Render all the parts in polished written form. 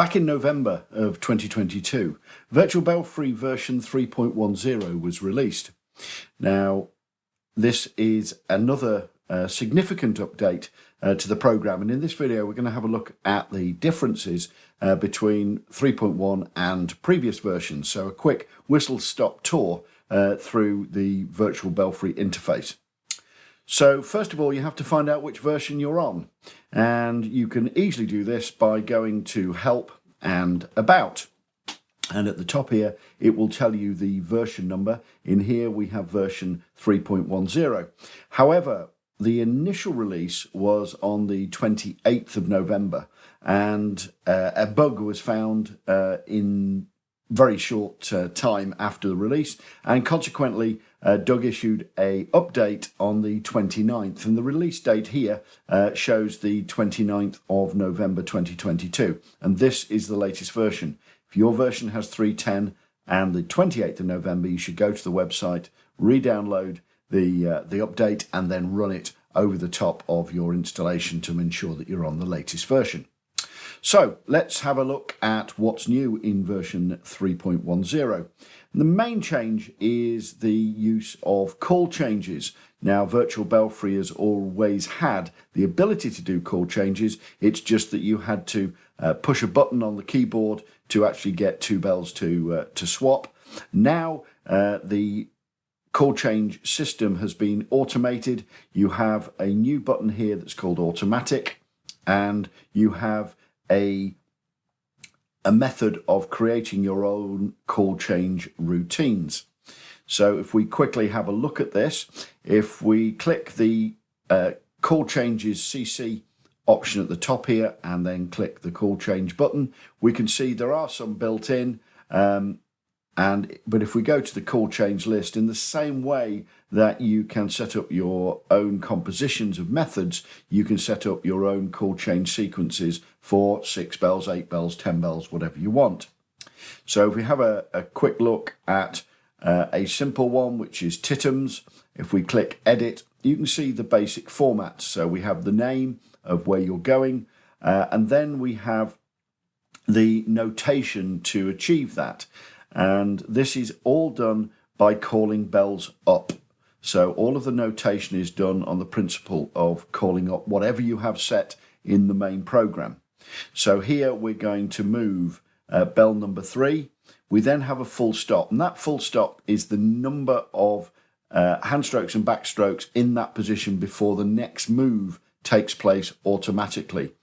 Back in November of 2022, Virtual Belfry version 3.10 was released. Now, this is another significant update to the program, and in this video we're going to have a look at the differences between 3.1 and previous versions. So a quick whistle-stop tour through the Virtual Belfry interface. So first of all, you have to find out which version you're on, and you can easily do this by going to Help and About. And at the top here, it will tell you the version number. In here, we have version 3.10. However, the initial release was on the 28th of November, and a bug was found in very short time after the release, and consequently Doug issued a update on the 29th, and the release date here shows the 29th of November 2022, and this is the latest version. If your version has 3.10 and the 28th of November, you should go to the website, re-download the update, and then run it over the top of your installation to ensure that you're on the latest version. So let's have a look at what's new in version 3.10. The main change is the use of call changes. Now, Virtual Belfry has always had the ability to do call changes. It's just that you had to push a button on the keyboard to actually get two bells to swap. Now, the call change system has been automated. You have a new button here that's called Automatic, and you have a method of creating your own call change routines. So if we quickly have a look at this, if we click the call changes CC option at the top here and then click the call change button, we can see there are some built in, but if we go to the call change list, in the same way that you can set up your own compositions of methods, you can set up your own call change sequences for 6 bells, 8 bells, 10 bells, whatever you want. So if we have a quick look at a simple one, which is Titums, if we click edit, you can see the basic format. So we have the name of where you're going, and then we have the notation to achieve that. And this is all done by calling bells up. So all of the notation is done on the principle of calling up whatever you have set in the main program. So here we're going to move bell number 3. We then have a full stop, and that full stop is the number of hand strokes and backstrokes in that position before the next move takes place automatically.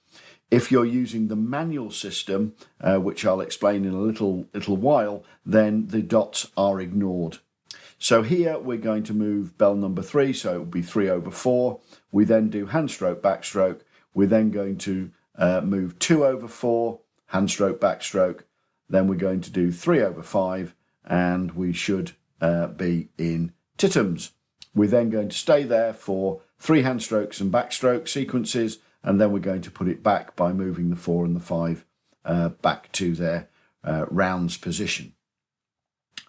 If you're using the manual system, which I'll explain in a little while, then the dots are ignored. So here we're going to move bell number 3, so it will be 3/4. We then do hand stroke, backstroke. We're then going to move 2/4, hand stroke, backstroke. Then we're going to do 3/5, and we should be in Titums. We're then going to stay there for 3 hand strokes and backstroke sequences, and then we're going to put it back by moving the 4 and the 5 back to their rounds position.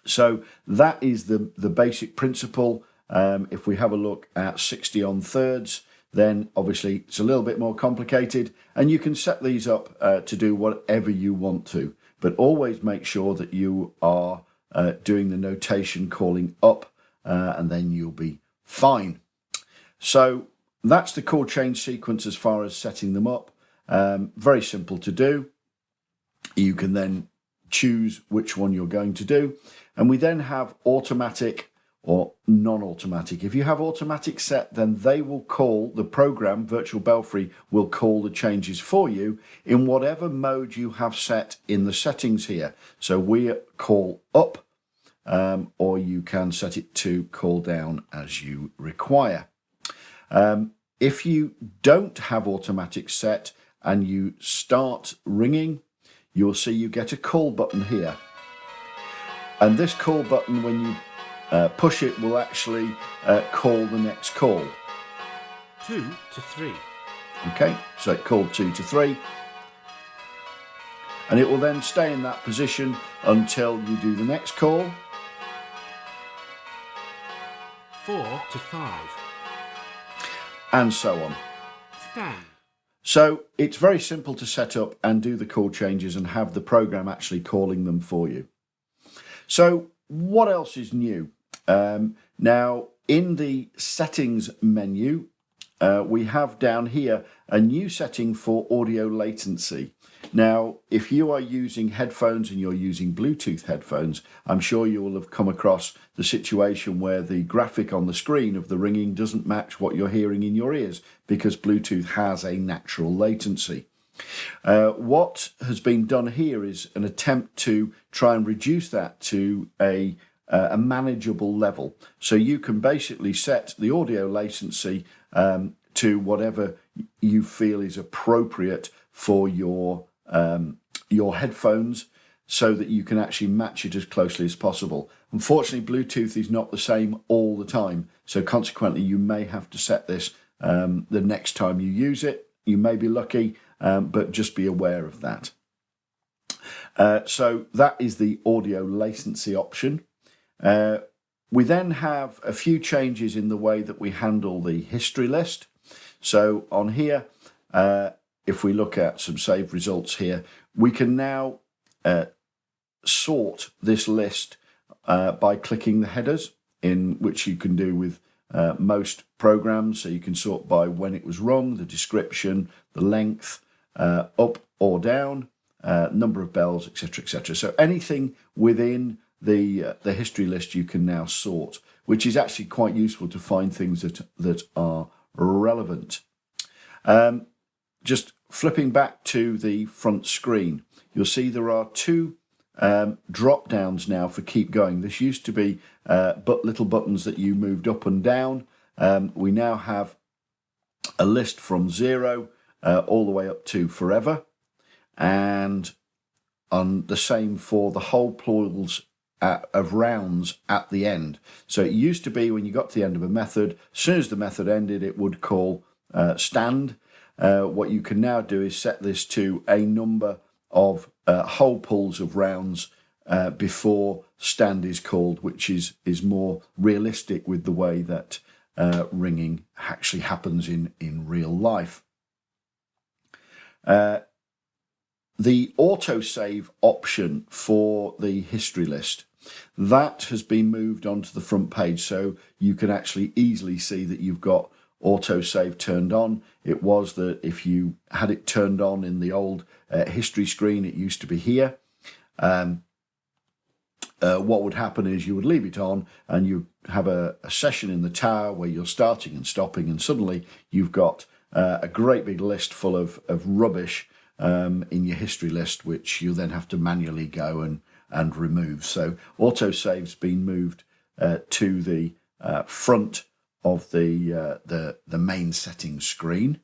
So that is the basic principle. If we have a look at 60 on thirds, then obviously it's a little bit more complicated, and you can set these up to do whatever you want to, but always make sure that you are doing the notation calling up, and then you'll be fine. So that's the call change sequence as far as setting them up. Very simple to do. You can then choose which one you're going to do. And we then have automatic or non-automatic. If you have automatic set, then they will call, the program, Virtual Belfry, will call the changes for you in whatever mode you have set in the settings here. So we call up, or you can set it to call down as you require. If you don't have automatic set and you start ringing, you'll see you get a call button here. And this call button, when you push it, will actually call the next call. 2 to 3. Okay, so it called 2 to 3. And it will then stay in that position until you do the next call. 4 to 5. And so on. Stand. So it's very simple to set up and do the call changes and have the program actually calling them for you. So what else is new? Now, in the settings menu, we have down here a new setting for audio latency. Now, if you are using headphones and you're using Bluetooth headphones, I'm sure you will have come across the situation where the graphic on the screen of the ringing doesn't match what you're hearing in your ears because Bluetooth has a natural latency. What has been done here is an attempt to try and reduce that to a manageable level. So you can basically set the audio latency to whatever you feel is appropriate for your headphones, so that you can actually match it as closely as possible. Unfortunately, Bluetooth is not the same all the time, so consequently you may have to set this the next time you use it. You may be lucky, but just be aware of that. So that is the audio latency option. We then have a few changes in the way that we handle the history list. So on here, if we look at some saved results here, we can now sort this list by clicking the headers, in which you can do with most programs. So you can sort by when it was rung, the description, the length, up or down, number of bells, etc., etc. So anything within the history list you can now sort, which is actually quite useful to find things that are relevant. Just flipping back to the front screen, you'll see there are two drop downs now for keep going. This used to be little buttons that you moved up and down. We now have a list from 0 all the way up to forever, and on the same for the whole plurals of rounds at the end. So it used to be when you got to the end of a method, as soon as the method ended, it would call stand. What you can now do is set this to a number of whole pulls of rounds before stand is called, which is more realistic with the way that ringing actually happens in real life. The autosave option for the history list, that has been moved onto the front page, so you can actually easily see that you've got autosave turned on. It was that if you had it turned on in the old history screen, it used to be here. What would happen is you would leave it on and you have a session in the tower where you're starting and stopping, and suddenly you've got a great big list full of rubbish in your history list, which you then have to manually go and remove. So autosave's been moved to the front of the main settings screen.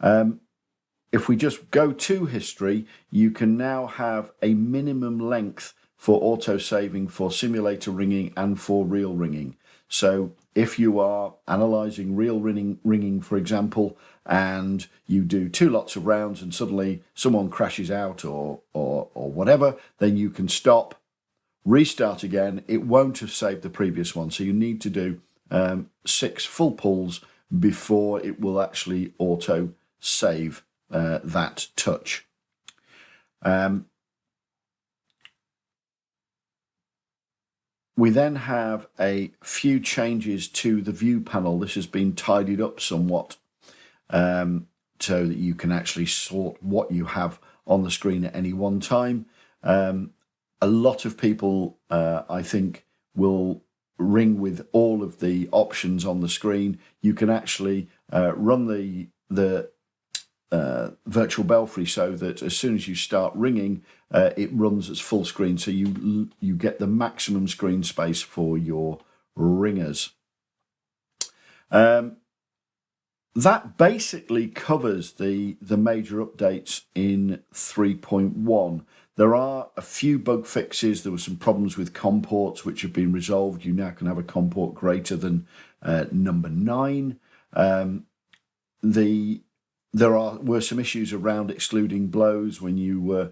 If we just go to history, you can now have a minimum length for auto-saving for simulator ringing and for real ringing. So if you are analysing real ringing, for example, and you do 2 lots of rounds and suddenly someone crashes out or whatever, then you can stop, restart again. It won't have saved the previous one. So you need to do 6 full pulls before it will actually auto-save that touch. We then have a few changes to the view panel. This has been tidied up somewhat so that you can actually sort what you have on the screen at any one time. A lot of people, I think, will ring with all of the options on the screen. You can actually run the virtual Belfry so that as soon as you start ringing, it runs as full screen, so you get the maximum screen space for your ringers. That basically covers the major updates in 3.1. There are a few bug fixes. There were some problems with COM ports which have been resolved. You now can have a COM port greater than number 9. There were some issues around excluding blows when you were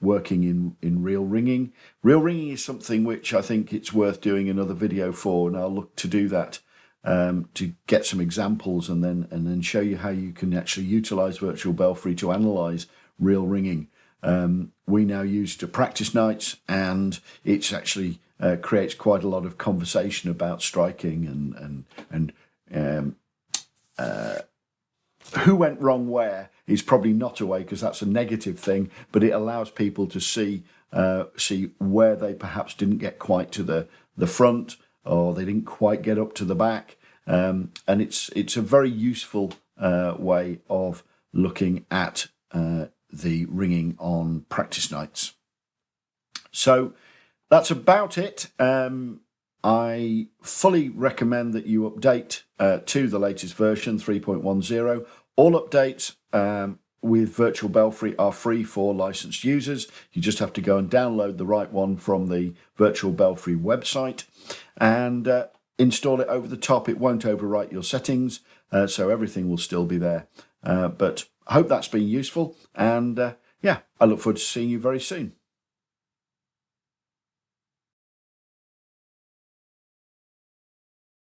working in real ringing. Real ringing is something which I think it's worth doing another video for, and I'll look to do that to get some examples and then show you how you can actually utilize virtual Belfry to analyze real ringing. We now use it to practice nights, and it's actually creates quite a lot of conversation about striking and who went wrong where is probably not a way, because that's a negative thing, but it allows people to see where they perhaps didn't get quite to the front, or they didn't quite get up to the back, and it's a very useful way of looking at the ringing on practice nights. So that's about it. I fully recommend that you update to the latest version 3.10. All updates with Virtual Belfry are free for licensed users. You just have to go and download the right one from the Virtual Belfry website and install it over the top. It won't overwrite your settings, so everything will still be there. But I hope that's been useful, and I look forward to seeing you very soon.